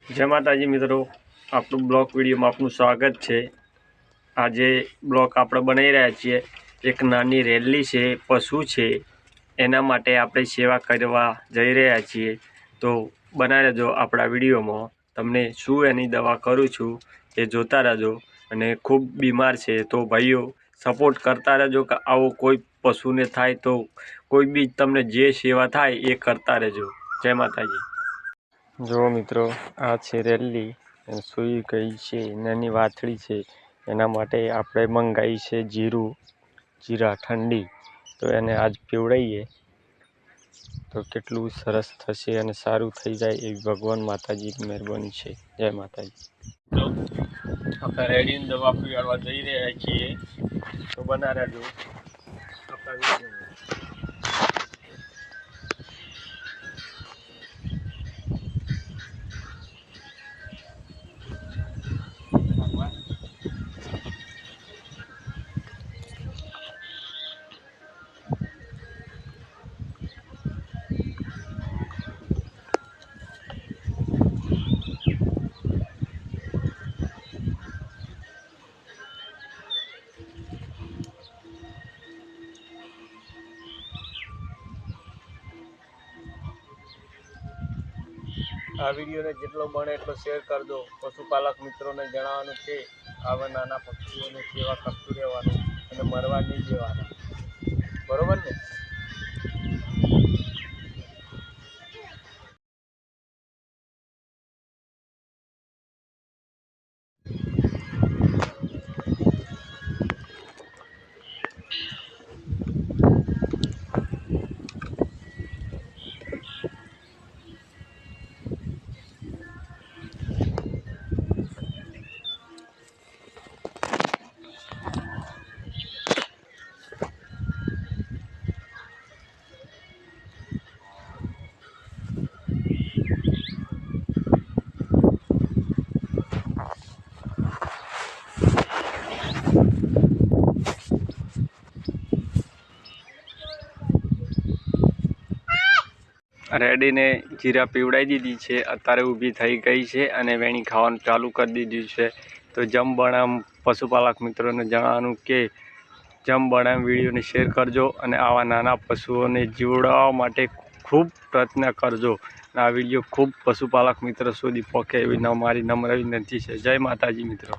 જય માતાજી મિત્રો, આપણું બ્લોક વિડીયોમાં આપનું સ્વાગત છે। આજે બ્લોક આપણે બનાવી રહ્યા છીએ। એક નાની રેલી છે, પશુ છે, એના માટે આપણે સેવા કરવા જઈ રહ્યા છીએ। તો બનાવી રહેજો આપણા વિડીયોમાં। તમને શું એની દવા કરું છું એ જોતા રહેજો। અને ખૂબ બીમાર છે તો ભાઈઓ સપોર્ટ કરતા રહેજો કે આવો કોઈ પશુને થાય તો કોઈ બી તમને જે સેવા થાય એ કરતા રહેજો। જય માતાજી। જો મિત્રો, આ છે રેલી, સૂઈ ગઈ છે, નાની વાછડી છે, એના માટે આપણે મંગાવી છે જીરા ઠંડી। તો એને આજ પીવડાવીએ તો કેટલું સરસ થશે અને સારું થઈ જાય એવી ભગવાન માતાજીની મહેરબાની છે। જય માતાજી। તો આપણે રેડીની દવા પીવાડવા જઈ રહ્યા છીએ, તો બના રહેજો આપણા વિડીયોમાં। આ વિડીયોને જેટલો બને એટલો શેર કરજો। પશુપાલક મિત્રોને જણાવવાનું કે આવા નાના પક્ષીઓની સેવા કરતું રહેવાનું અને મરવા નહીં દેવાના, બરોબર ને? રેડીને જીરા પીવડાવી દીધી છે, અત્યારે ઊભી થઈ ગઈ છે અને વેણી ખાવાનું ચાલુ કરી દીધું છે। તો જમ બણામ પશુપાલક મિત્રોને જણાવવાનું કે જમ બણામ વિડીયોને શેર કરજો અને આવા નાના પશુઓને જીવડાવવા માટે ખૂબ પ્રયત્ન કરજો। આ વિડીયો ખૂબ પશુપાલક મિત્રો સુધી પહોંચે એવી મારી નમ્ર વિનંતી છે। જય માતાજી મિત્રો।